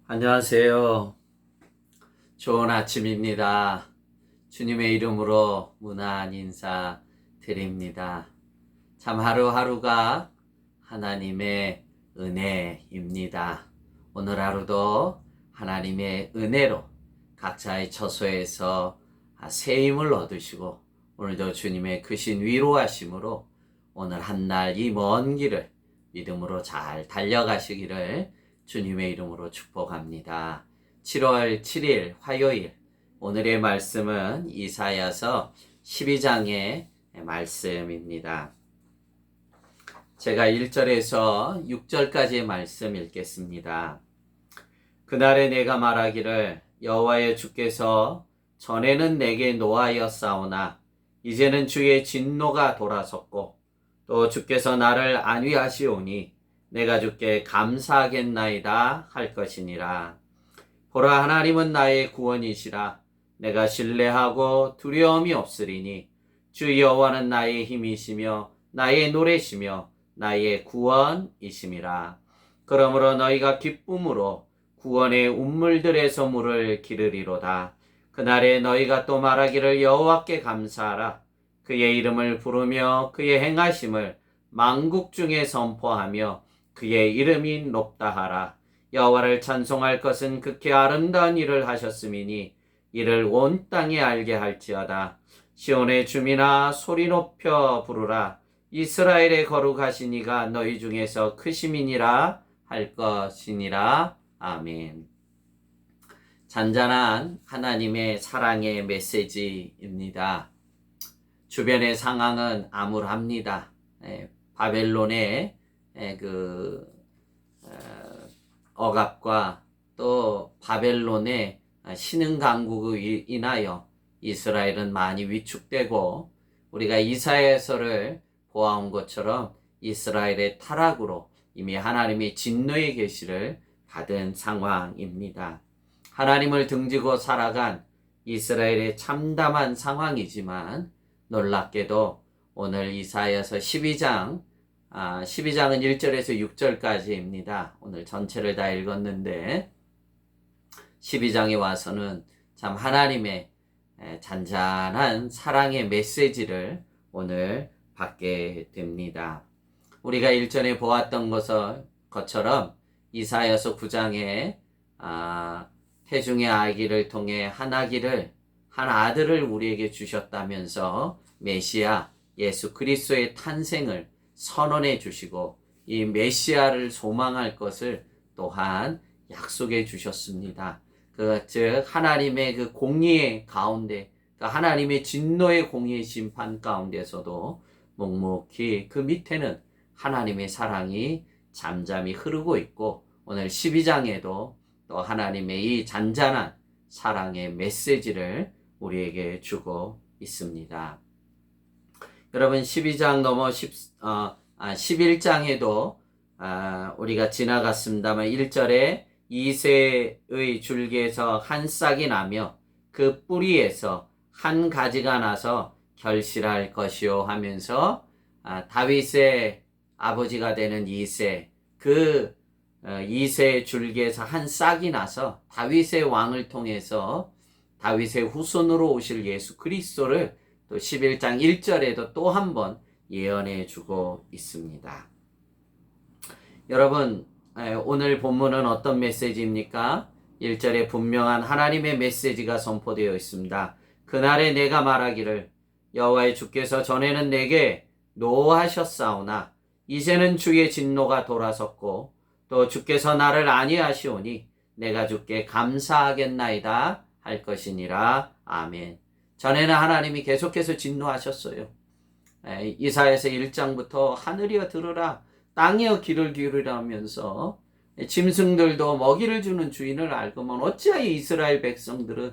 안녕하세요. 좋은 아침입니다. 주님의 이름으로 문안 인사 드립니다. 참 하루하루가 하나님의 은혜입니다. 오늘 하루도 하나님의 은혜로 각자의 처소에서 새 힘을 얻으시고 오늘도 주님의 크신 위로하심으로 오늘 한날 이 먼 길을 믿음으로 잘 달려가시기를 주님의 이름으로 축복합니다. 7월 7일 화요일 오늘의 말씀은 이사야서 12장의 말씀입니다. 제가 1절에서 6절까지의 말씀 읽겠습니다. 그날에 내가 말하기를 여호와의 주께서 전에는 내게 노하였사오나 이제는 주의 진노가 돌아섰고 또 주께서 나를 안위하시오니 내가 주께 감사하겠나이다 할 것이니라. 보라, 하나님은 나의 구원이시라. 내가 신뢰하고 두려움이 없으리니 주 여호와는 나의 힘이시며 나의 노래시며 나의 구원이심이라. 그러므로 너희가 기쁨으로 구원의 운물들에서 물을 기르리로다. 그날에 너희가 또 말하기를 여호와께 감사하라. 그의 이름을 부르며 그의 행하심을 만국 중에 선포하며 그의 이름이 높다 하라. 여호와를 찬송할 것은 극히 아름다운 일을 하셨음이니 이를 온 땅에 알게 할지어다. 시온의 주민아 소리 높여 부르라. 이스라엘의 거룩하신 이가 너희 중에서 크심이니라 할 것이니라. 아멘. 잔잔한 하나님의 사랑의 메시지입니다. 주변의 상황은 암울합니다. 바벨론의 억압과 또 바벨론의 신흥 강국으로 인하여 이스라엘은 많이 위축되고 우리가 이사야서를 보아온 것처럼 이스라엘의 타락으로 이미 하나님의 진노의 계시를 받은 상황입니다. 하나님을 등지고 살아간 이스라엘의 참담한 상황이지만 놀랍게도 오늘 이사야서 12장은 1절에서 6절까지입니다. 오늘 전체를 다 읽었는데 12장에 와서는 참 하나님의 잔잔한 사랑의 메시지를 오늘 받게 됩니다. 우리가 일전에 보았던 것처럼 이사야서 9장에 태중의 아기를 통해 한 아들을 우리에게 주셨다면서 메시아 예수 그리스도의 탄생을 선언해 주시고 이 메시아를 소망할 것을 또한 약속해 주셨습니다. 즉 하나님의 그 공의의 가운데, 하나님의 진노의 공의의 심판 가운데서도 묵묵히 그 밑에는 하나님의 사랑이 잠잠히 흐르고 있고 오늘 12장에도 또 하나님의 이 잔잔한 사랑의 메시지를 우리에게 주고 있습니다. 여러분 12장 넘어 11장에도 우리가 지나갔습니다만 1절에 이새의 줄기에서 한 싹이 나며 그 뿌리에서 한 가지가 나서 결실할 것이요 하면서 다윗의 아버지가 되는 이새, 그 이새의 줄기에서 한 싹이 나서 다윗의 왕을 통해서 다윗의 후손으로 오실 예수 그리스도를 또 11장 1절에도 또 한 번 예언해 주고 있습니다. 여러분, 오늘 본문은 어떤 메시지입니까? 1절에 분명한 하나님의 메시지가 선포되어 있습니다. 그날에 내가 말하기를 여호와의 주께서 전에는 내게 노하셨사오나 이제는 주의 진노가 돌아섰고 또 주께서 나를 안위하시오니 내가 주께 감사하겠나이다 할 것이니라. 아멘. 전에는 하나님이 계속해서 진노하셨어요. 이사야서 1장부터 하늘이여 들으라 땅이여 귀를 기울이라 하면서 짐승들도 먹이를 주는 주인을 알고만 어찌하여 이스라엘 백성들은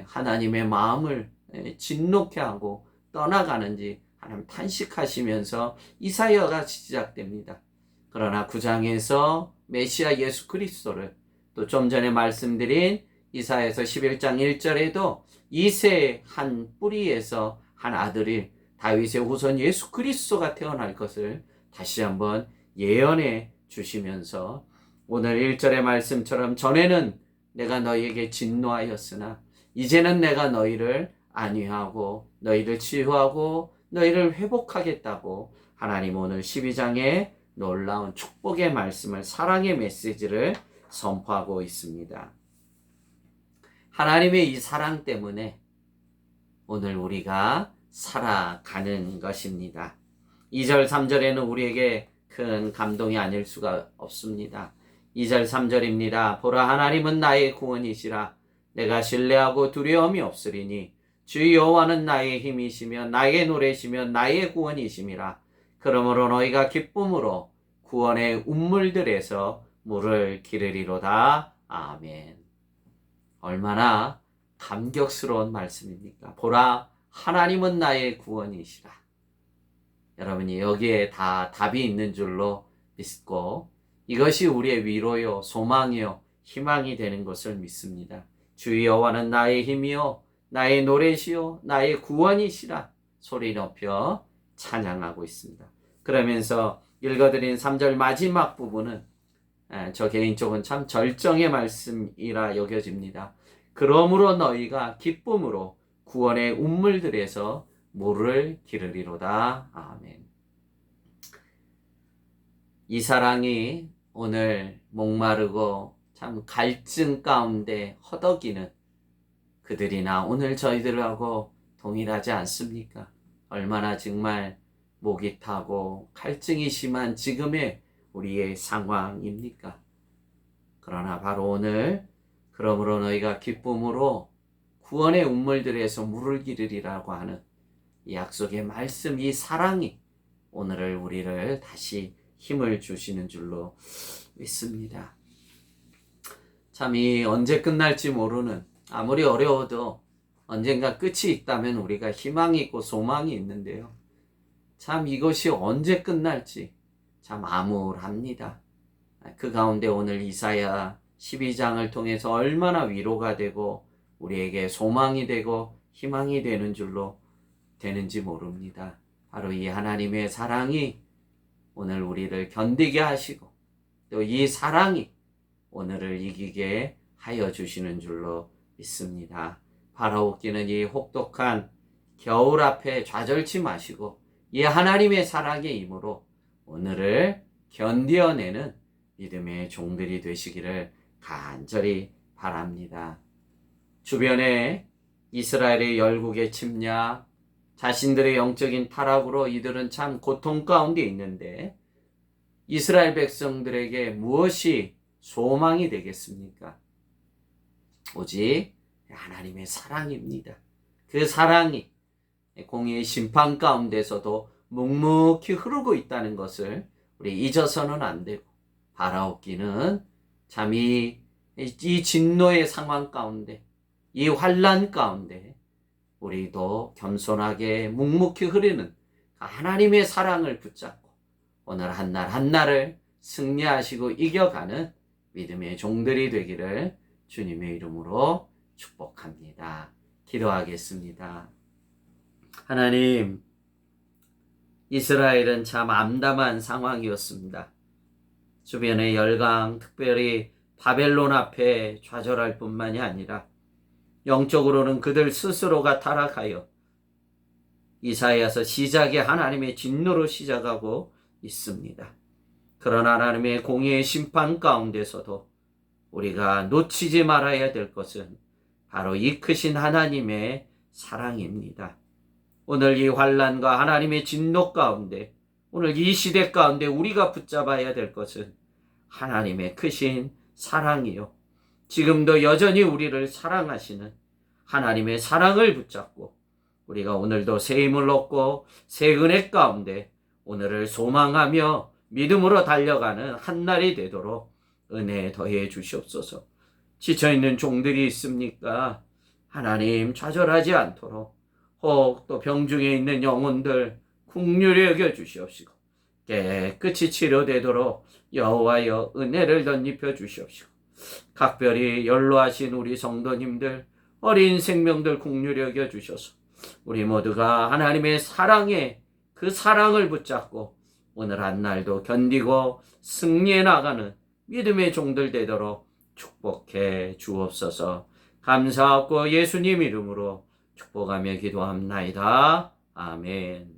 하나님의 마음을 진노케 하고 떠나가는지 하나님 탄식하시면서 이사야가 시작됩니다. 그러나 9장에서 메시아 예수 그리스도를 또 좀 전에 말씀드린 이사야서 11장 1절에도 이새 한 뿌리에서 한 아들이 다윗의 후손 예수 그리스도가 태어날 것을 다시 한번 예언해 주시면서 오늘 1절의 말씀처럼 전에는 내가 너희에게 진노하였으나 이제는 내가 너희를 안위하고 너희를 치유하고 너희를 회복하겠다고 하나님 오늘 12장에 놀라운 축복의 말씀을, 사랑의 메시지를 선포하고 있습니다. 하나님의 이 사랑 때문에 오늘 우리가 살아가는 것입니다. 2절 3절에는 우리에게 큰 감동이 아닐 수가 없습니다. 2절 3절입니다. 보라, 하나님은 나의 구원이시라. 내가 신뢰하고 두려움이 없으리니 주 여호와는 나의 힘이시며 나의 노래시며 나의 구원이심이라. 그러므로 너희가 기쁨으로 구원의 운물들에서 물을 기르리로다. 아멘. 얼마나 감격스러운 말씀입니까? 보라, 하나님은 나의 구원이시라. 여러분이 여기에 다 답이 있는 줄로 믿고 이것이 우리의 위로요, 소망이요, 희망이 되는 것을 믿습니다. 주 여호와는 나의 힘이요, 나의 노래시요, 나의 구원이시라 소리 높여 찬양하고 있습니다. 그러면서 읽어드린 3절 마지막 부분은 저 개인적으로는 참 절정의 말씀이라 여겨집니다. 그러므로 너희가 기쁨으로 구원의 운물들에서 물을 기르리로다. 아멘. 이 사랑이 오늘 목마르고 참 갈증 가운데 허덕이는 그들이나 오늘 저희들하고 동일하지 않습니까? 얼마나 정말 목이 타고 갈증이 심한 지금의 우리의 상황입니까? 그러나 바로 오늘 그러므로 너희가 기쁨으로 구원의 운물들에서 물을 기르리라고 하는 이 약속의 말씀, 이 사랑이 오늘을 우리를 다시 힘을 주시는 줄로 믿습니다. 참 이 언제 끝날지 모르는, 아무리 어려워도 언젠가 끝이 있다면 우리가 희망이 있고 소망이 있는데요. 참 이것이 언제 끝날지 참 암울합니다. 그 가운데 오늘 이사야 12장을 통해서 얼마나 위로가 되고 우리에게 소망이 되고 희망이 되는 줄로 되는지 모릅니다. 바로 이 하나님의 사랑이 오늘 우리를 견디게 하시고 또 이 사랑이 오늘을 이기게 하여 주시는 줄로 믿습니다. 바라옵기는 이 혹독한 겨울 앞에 좌절치 마시고 이 하나님의 사랑의 힘으로 오늘을 견디어내는 믿음의 종들이 되시기를 간절히 바랍니다. 주변에 이스라엘의 열국의 침략, 자신들의 영적인 타락으로 이들은 참 고통 가운데 있는데 이스라엘 백성들에게 무엇이 소망이 되겠습니까? 오직 하나님의 사랑입니다. 그 사랑이 공의의 심판 가운데서도 묵묵히 흐르고 있다는 것을 우리 잊어서는 안 되고, 바라옵기는 참 이 진노의 상황 가운데, 이 환난 가운데 우리도 겸손하게 묵묵히 흐르는 하나님의 사랑을 붙잡고 오늘 한 날 한날을 승리하시고 이겨가는 믿음의 종들이 되기를 주님의 이름으로 축복합니다. 기도하겠습니다. 하나님, 이스라엘은 참 암담한 상황이었습니다. 주변의 열강, 특별히 바벨론 앞에 좌절할 뿐만이 아니라 영적으로는 그들 스스로가 타락하여 이사야서 시작이 하나님의 진노로 시작하고 있습니다. 그러나 하나님의 공의의 심판 가운데서도 우리가 놓치지 말아야 될 것은 바로 이 크신 하나님의 사랑입니다. 오늘 이 환난과 하나님의 진노 가운데, 오늘 이 시대 가운데 우리가 붙잡아야 될 것은 하나님의 크신 사랑이요, 지금도 여전히 우리를 사랑하시는 하나님의 사랑을 붙잡고 우리가 오늘도 새 힘을 얻고 새 은혜 가운데 오늘을 소망하며 믿음으로 달려가는 한날이 되도록 은혜 더해 주시옵소서. 지쳐있는 종들이 있습니까? 하나님, 좌절하지 않도록 혹 또 병중에 있는 영혼들 긍휼히 여겨 주시옵시고 깨끗이 치료되도록 여호와여 은혜를 덧입혀 주시옵시고, 각별히 연로하신 우리 성도님들, 어린 생명들 긍휼히 여겨 주셔서 우리 모두가 하나님의 사랑에 그 사랑을 붙잡고 오늘 한 날도 견디고 승리해 나가는 믿음의 종들 되도록 축복해 주옵소서. 감사하고 예수님 이름으로 축복하며 기도합나이다. 아멘.